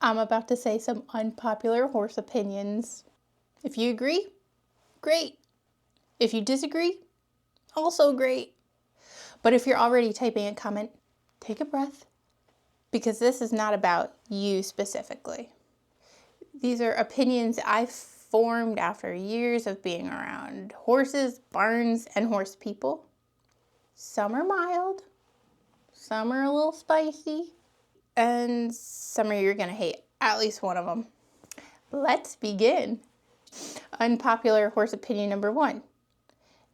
I'm about to say some unpopular horse opinions. If you agree, great. If you disagree, also great. But if you're already typing a comment, take a breath, because this is not about you specifically. These are opinions I've formed after years of being around horses, barns, and horse people. Some are mild, some are a little spicy, and some of you're gonna hate at least one of them. Let's begin. Unpopular horse opinion number 1.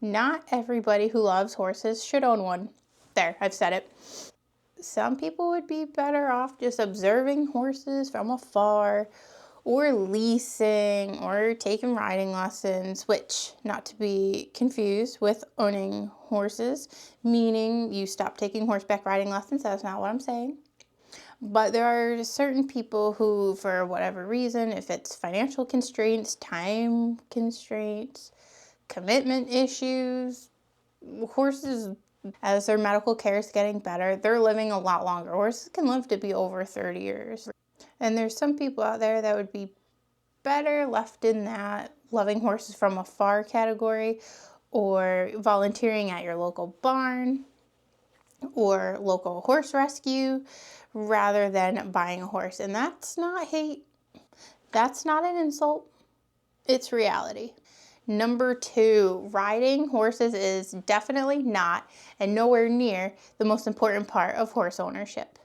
Not everybody who loves horses should own one. There, I've said it. Some people would be better off just observing horses from afar, or leasing, or taking riding lessons, which, not to be confused with owning horses, meaning you stop taking horseback riding lessons. That's not what I'm saying. But there are certain people who, for whatever reason, if it's financial constraints, time constraints, commitment issues, horses, as their medical care is getting better, they're living a lot longer. Horses can live to be over 30 years. And there's some people out there that would be better left in that loving horses from afar category, or volunteering at your local barn or local horse rescue, rather than buying a horse. And that's not hate. That's not an insult. It's reality. Number 2, riding horses is definitely not, and nowhere near, the most important part of horse ownership.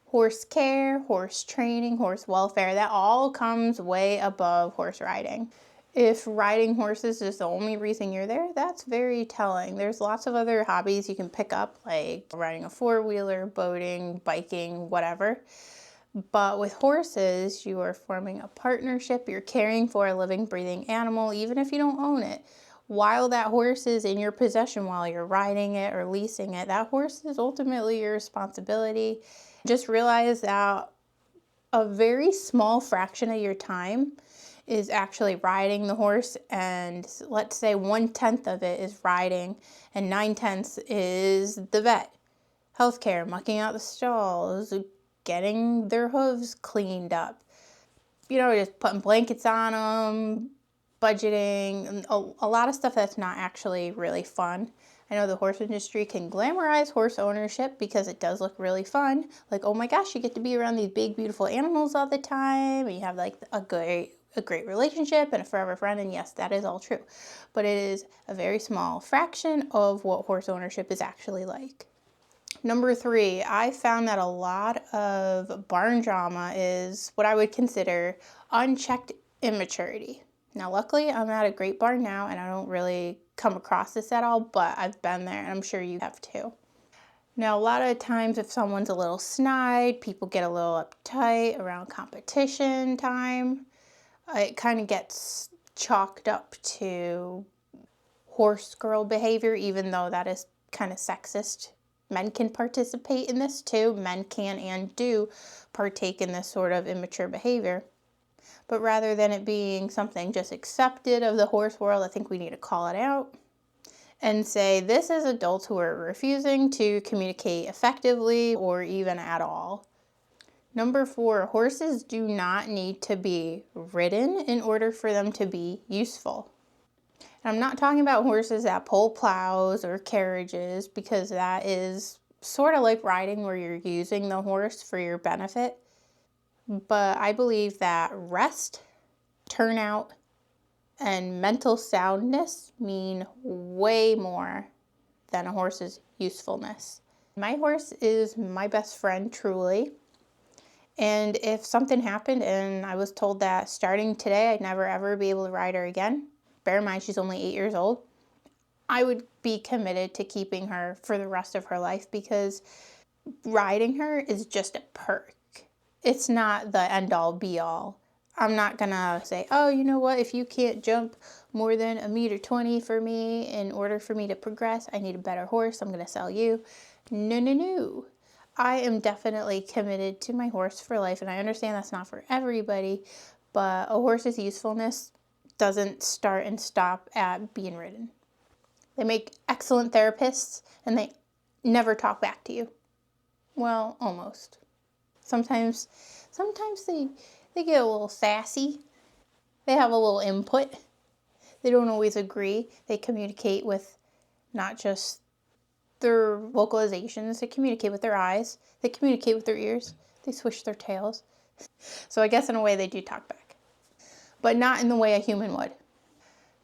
Horse care, horse training, horse welfare, that all comes way above horse riding. If riding horses is the only reason you're there, that's very telling. There's lots of other hobbies you can pick up, like riding a four-wheeler, boating, biking, whatever. But with horses, you are forming a partnership. You're caring for a living, breathing animal, even if you don't own it. While that horse is in your possession, while you're riding it or leasing it, that horse is ultimately your responsibility. Just realize that a very small fraction of your time is actually riding the horse, and let's say 1/10 of it is riding, and 9/10 is the vet, healthcare, mucking out the stalls, getting their hooves cleaned up, just putting blankets on them, budgeting, a lot of stuff that's not actually really fun. I know the horse industry can glamorize horse ownership because it does look really fun. Like, oh my gosh, you get to be around these big, beautiful animals all the time, and you have like a great relationship and a forever friend, and yes, that is all true. But it is a very small fraction of what horse ownership is actually like. Number 3, I found that a lot of barn drama is what I would consider unchecked immaturity. Now, luckily, I'm at a great barn now, and I don't really come across this at all, but I've been there, and I'm sure you have too. Now, a lot of times, if someone's a little snide, people get a little uptight around competition time. It kind of gets chalked up to horse girl behavior, even though that is kind of sexist. Men can participate in this too. Men can and do partake in this sort of immature behavior. But rather than it being something just accepted of the horse world, I think we need to call it out and say this is adults who are refusing to communicate effectively or even at all. Number 4, horses do not need to be ridden in order for them to be useful. And I'm not talking about horses that pull plows or carriages, because that is sort of like riding where you're using the horse for your benefit. But I believe that rest, turnout, and mental soundness mean way more than a horse's usefulness. My horse is my best friend, truly. And if something happened and I was told that starting today I'd never ever be able to ride her again, bear in mind she's only 8 years old, I would be committed to keeping her for the rest of her life, because riding her is just a perk. It's not the end-all be-all. I'm not gonna say, oh, you know what, if you can't jump more than 1.20 meters for me in order for me to progress, I need a better horse, I'm gonna sell you. No, no, no. I am definitely committed to my horse for life, and I understand that's not for everybody, but a horse's usefulness doesn't start and stop at being ridden. They make excellent therapists, and they never talk back to you. Well, almost. Sometimes sometimes they get a little sassy. They have a little input. They don't always agree. They communicate with not just their vocalizations, they communicate with their eyes, they communicate with their ears, they swish their tails. So I guess in a way they do talk back, but not in the way a human would.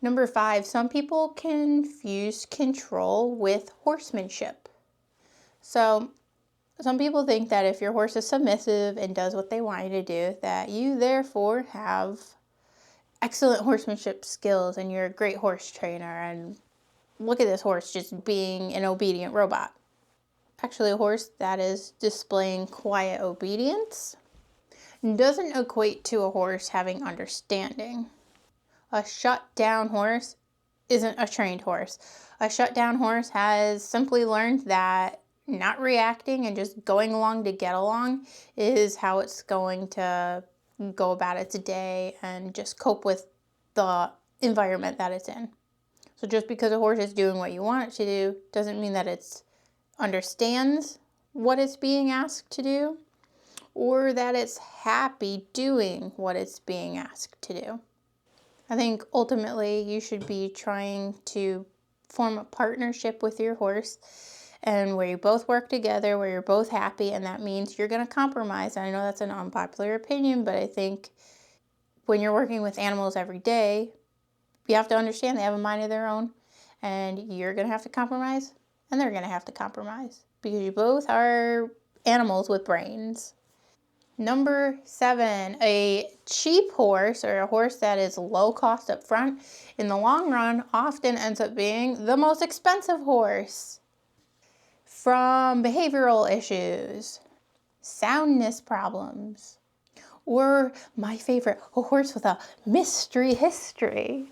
Number 5, some people confuse control with horsemanship. So some people think that if your horse is submissive and does what they want you to do, that you therefore have excellent horsemanship skills and you're a great horse trainer, and look at this horse just being an obedient robot. Actually, a horse that is displaying quiet obedience doesn't equate to a horse having understanding. A shut down horse isn't a trained horse. A shut down horse has simply learned that not reacting and just going along to get along is how it's going to go about its day and just cope with the environment that it's in. So just because a horse is doing what you want it to do doesn't mean that it understands what it's being asked to do or that it's happy doing what it's being asked to do. I think ultimately you should be trying to form a partnership with your horse and where you both work together, where you're both happy, and that means you're going to compromise. And I know that's an unpopular opinion, but I think when you're working with animals every day, you have to understand they have a mind of their own, and you're going to have to compromise, and they're going to have to compromise because you both are animals with brains. Number 7, a cheap horse or a horse that is low cost up front, in the long run, often ends up being the most expensive horse. From behavioral issues, soundness problems, or my favorite, a horse with a mystery history.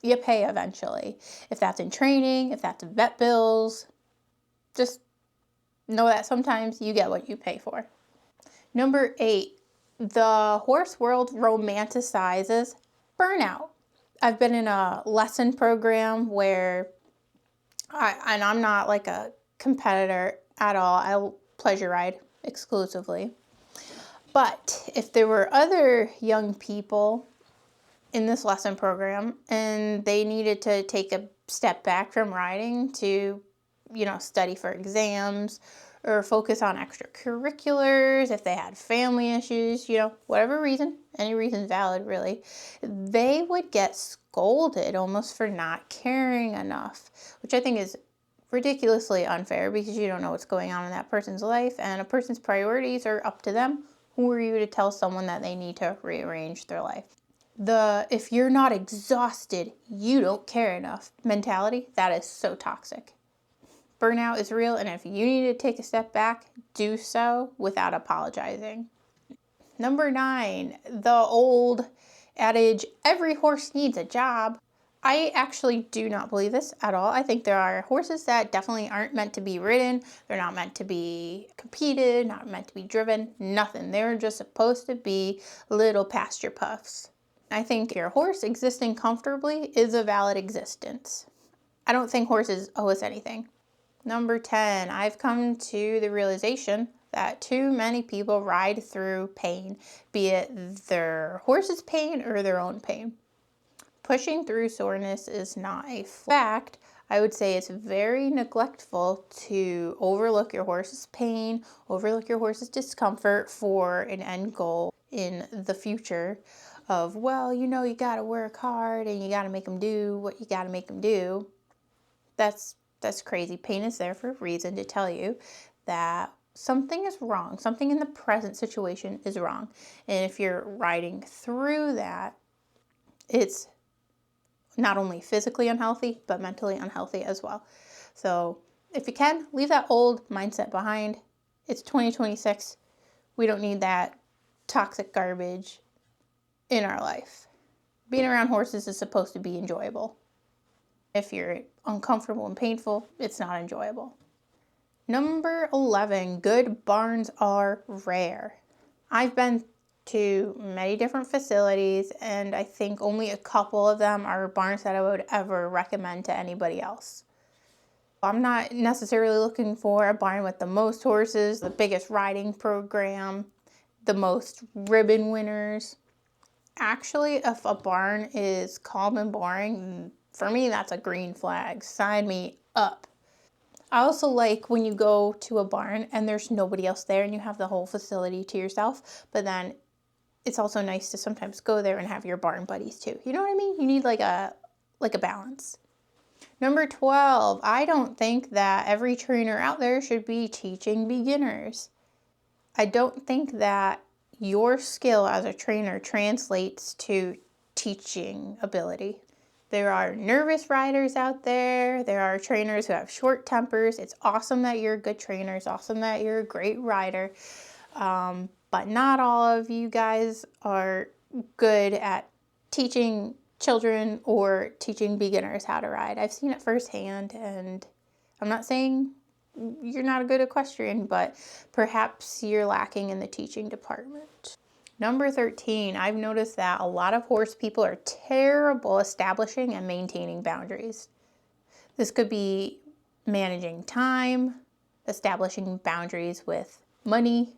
You pay eventually. If that's in training, if that's vet bills, just know that sometimes you get what you pay for. Number 8, the horse world romanticizes burnout. I've been in a lesson program where I'm not like a competitor at all. I pleasure ride exclusively. But if there were other young people in this lesson program and they needed to take a step back from riding to, study for exams or focus on extracurriculars, if they had family issues, whatever reason, any reason valid really, they would get scolded almost for not caring enough, which I think is ridiculously unfair because you don't know what's going on in that person's life and a person's priorities are up to them. Who are you to tell someone that they need to rearrange their life? If you're not exhausted, you don't care enough mentality, that is so toxic. Burnout is real, and if you need to take a step back, do so without apologizing. Number 9, the old adage, every horse needs a job. I actually do not believe this at all. I think there are horses that definitely aren't meant to be ridden. They're not meant to be competed, not meant to be driven, nothing. They're just supposed to be little pasture puffs. I think your horse existing comfortably is a valid existence. I don't think horses owe us anything. Number 10, I've come to the realization that too many people ride through pain, be it their horse's pain or their own pain. Pushing through soreness is not a fact. I would say it's very neglectful to overlook your horse's pain, overlook your horse's discomfort for an end goal in the future of, you got to work hard and you got to make them do what you got to make them do. That's crazy. Pain is there for a reason to tell you that something is wrong. Something in the present situation is wrong. And if you're riding through that, it's not only physically unhealthy, but mentally unhealthy as well. So if you can, leave that old mindset behind. It's 2026. We don't need that toxic garbage in our life. Being around horses is supposed to be enjoyable. If you're uncomfortable and painful, it's not enjoyable. Number 11, good barns are rare. I've been to many different facilities, and I think only a couple of them are barns that I would ever recommend to anybody else. I'm not necessarily looking for a barn with the most horses, the biggest riding program. the most ribbon winners. Actually, if a barn is calm and boring, for me, that's a green flag. Sign me up. I also like when you go to a barn and there's nobody else there and you have the whole facility to yourself, but then it's also nice to sometimes go there and have your barn buddies too. You know what I mean? You need like a balance. Number 12, I don't think that every trainer out there should be teaching beginners. I don't think that your skill as a trainer translates to teaching ability. There are nervous riders out there. There are trainers who have short tempers. It's awesome that you're a good trainer. It's awesome that you're a great rider. But not all of you guys are good at teaching children or teaching beginners how to ride. I've seen it firsthand, and I'm not saying you're not a good equestrian, but perhaps you're lacking in the teaching department. Number 13, I've noticed that a lot of horse people are terrible establishing and maintaining boundaries. This could be managing time, establishing boundaries with money,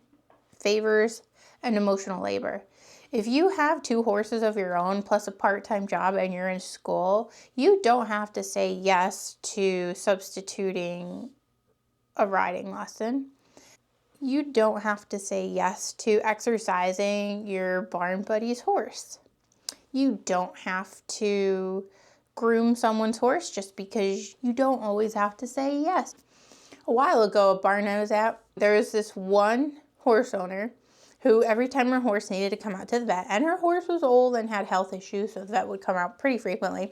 favors, and emotional labor. If you have 2 horses of your own plus a part-time job and you're in school, you don't have to say yes to substituting a riding lesson. You don't have to say yes to exercising your barn buddy's horse. You don't have to groom someone's horse just because you don't always have to say yes. A while ago, a barn I was at, there was this one horse owner who every time her horse needed to come out to the vet, and her horse was old and had health issues, so the vet would come out pretty frequently.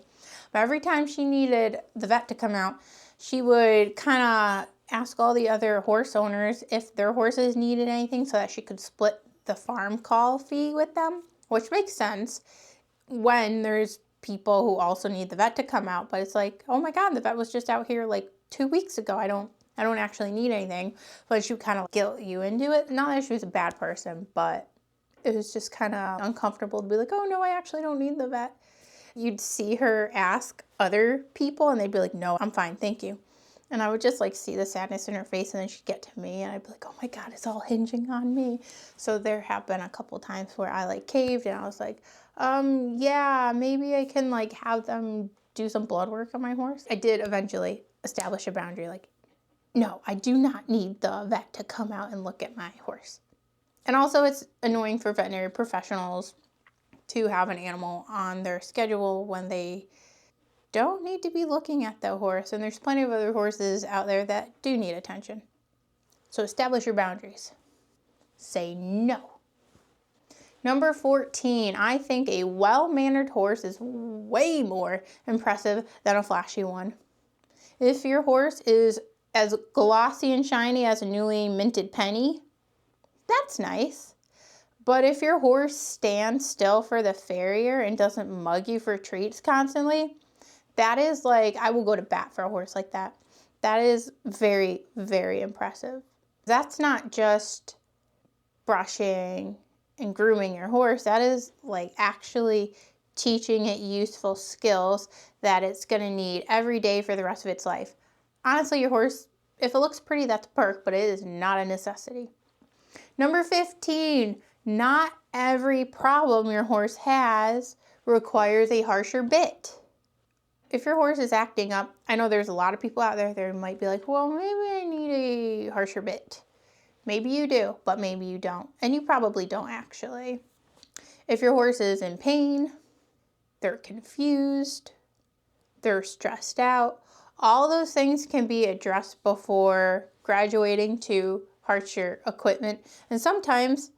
But every time she needed the vet to come out, she would kind of ask all the other horse owners if their horses needed anything so that she could split the farm call fee with them, which makes sense when there's people who also need the vet to come out. But it's like, oh my God, the vet was just out here like 2 weeks ago. I don't actually need anything. But she would kind of guilt you into it. Not that she was a bad person, but it was just kind of uncomfortable to be like, oh no, I actually don't need the vet. You'd see her ask other people and they'd be like, no, I'm fine, thank you. And I would just like see the sadness in her face, and then she'd get to me and I'd be like, oh my God, it's all hinging on me. So there have been a couple times where I like caved and I was like, yeah, maybe I can like have them do some blood work on my horse. I did eventually establish a boundary, like, no, I do not need the vet to come out and look at my horse. And also it's annoying for veterinary professionals to have an animal on their schedule when they don't need to be looking at the horse, and there's plenty of other horses out there that do need attention. So establish your boundaries. Say no. Number 14, I think a well-mannered horse is way more impressive than a flashy one. If your horse is as glossy and shiny as a newly minted penny, that's nice. But if your horse stands still for the farrier and doesn't mug you for treats constantly, that is like, I will go to bat for a horse like that. That is very, very impressive. That's not just brushing and grooming your horse. That is like actually teaching it useful skills that it's going to need every day for the rest of its life. Honestly, your horse, if it looks pretty, that's a perk, but it is not a necessity. Number 15, not every problem your horse has requires a harsher bit. If your horse is acting up, I know there's a lot of people out there that might be like, well, maybe I need a harsher bit. Maybe you do, but maybe you don't. And you probably don't actually. If your horse is in pain, they're confused, they're stressed out, all those things can be addressed before graduating to harsher equipment. And sometimes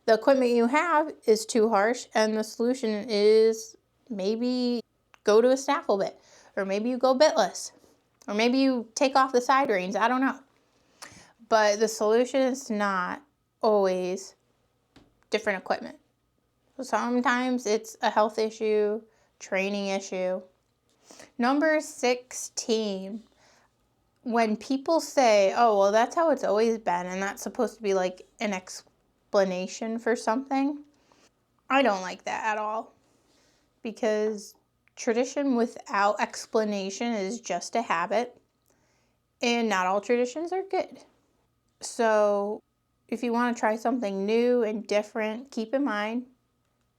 the equipment you have is too harsh, and the solution is maybe go to a snaffle bit, or maybe you go bitless, or maybe you take off the side reins. I don't know. But the solution is not always different equipment. Sometimes it's a health issue, training issue. Number 16, when people say, oh, well, that's how it's always been, and that's supposed to be like an explanation for something, I don't like that at all. Because tradition without explanation is just a habit, and not all traditions are good. So if you want to try something new and different, keep in mind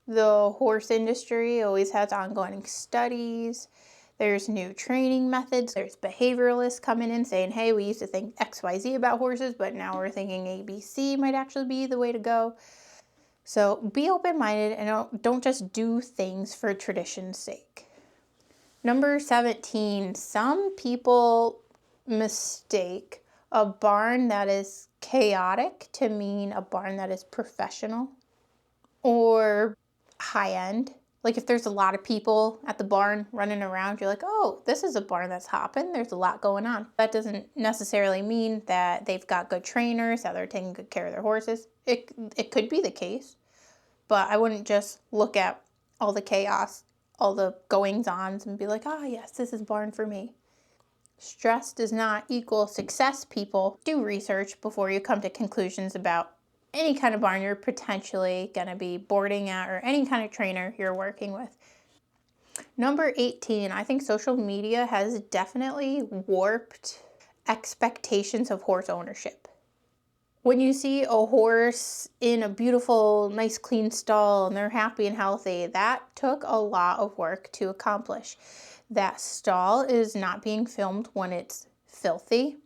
the horse industry always has ongoing studies. There's new training methods. There's behavioralists coming in saying, hey, we used to think XYZ about horses, but now we're thinking ABC might actually be the way to go. So be open-minded and don't just do things for tradition's sake. Number 17, some people mistake a barn that is chaotic to mean a barn that is professional or high-end. Like if there's a lot of people at the barn running around, you're like, oh, this is a barn that's hopping. There's a lot going on. That doesn't necessarily mean that they've got good trainers, that they're taking good care of their horses. It could be the case, but I wouldn't just look at all the chaos, all the goings-ons and be like, ah, yes, this is barn for me. Stress does not equal success, people. Do research before you come to conclusions about any kind of barn you're potentially going to be boarding at or any kind of trainer you're working with. Number 18, I think social media has definitely warped expectations of horse ownership. When you see a horse in a beautiful, nice, clean stall and they're happy and healthy, that took a lot of work to accomplish. That stall is not being filmed when it's filthy.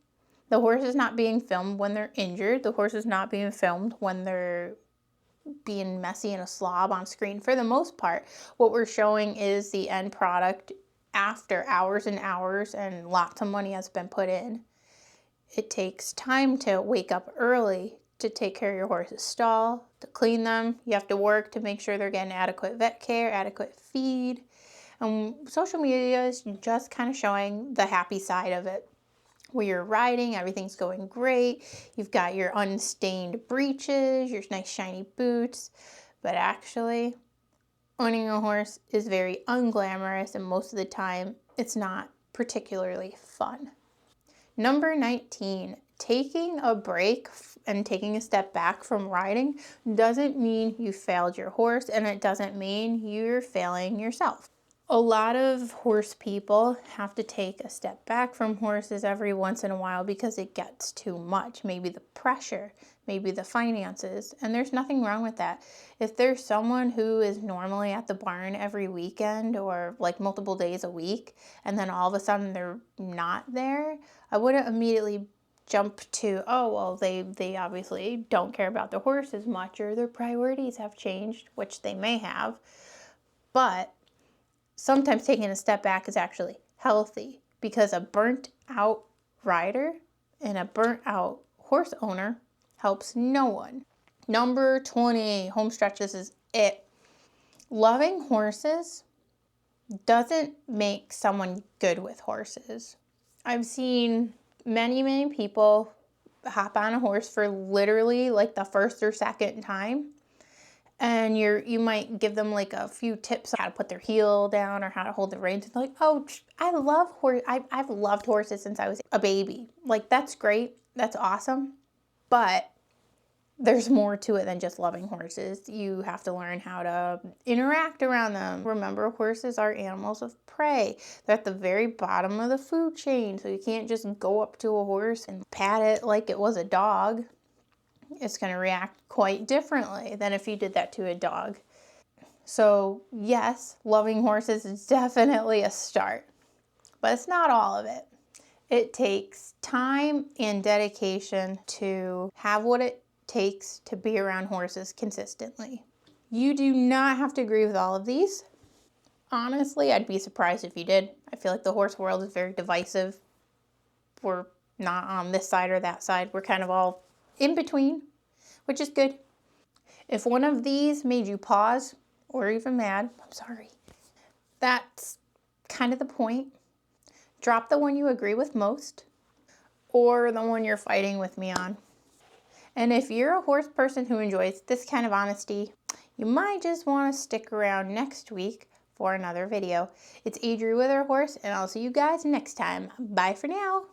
The horse is not being filmed when they're injured. The horse is not being filmed when they're being messy and a slob on screen. For the most part, what we're showing is the end product after hours and hours and lots of money has been put in. It takes time to wake up early to take care of your horse's stall, to clean them. You have to work to make sure they're getting adequate vet care, adequate feed. And social media is just kind of showing the happy side of it. Where you're riding, everything's going great. You've got your unstained breeches, your nice shiny boots. But actually, owning a horse is very unglamorous and most of the time, it's not particularly fun. Number 19, taking a break and taking a step back from riding doesn't mean you failed your horse and it doesn't mean you're failing yourself. A lot of horse people have to take a step back from horses every once in a while because it gets too much. Maybe the pressure, maybe the finances, and there's nothing wrong with that. If there's someone who is normally at the barn every weekend or like multiple days a week, and then all of a sudden they're not there, I wouldn't immediately jump to, oh, well, they obviously don't care about the horse as much or their priorities have changed, which they may have, but sometimes taking a step back is actually healthy because a burnt out rider and a burnt out horse owner helps no one. Number 20, home stretch, this is it. Loving horses doesn't make someone good with horses. I've seen many people hop on a horse for literally like the first or second time. And you might give them like a few tips on how to put their heel down or how to hold the reins. And they're like, oh, I love horse. I've loved horses since I was a baby. Like, that's great. That's awesome. But there's more to it than just loving horses. You have to learn how to interact around them. Remember, horses are animals of prey. They're at the very bottom of the food chain. So you can't just go up to a horse and pat it like it was a dog. It's going to react quite differently than if you did that to a dog. So yes, loving horses is definitely a start, but it's not all of it. It takes time and dedication to have what it takes to be around horses consistently. You do not have to agree with all of these. Honestly, I'd be surprised if you did. I feel like the horse world is very divisive. We're not on this side or that side. We're kind of all in between, which is good. If one of these made you pause or even mad, I'm sorry. That's kind of the point. Drop the one you agree with most or the one you're fighting with me on. And if you're a horse person who enjoys this kind of honesty, you might just want to stick around next week for another video. It's Adri with her horse, and I'll see you guys next time. Bye for now.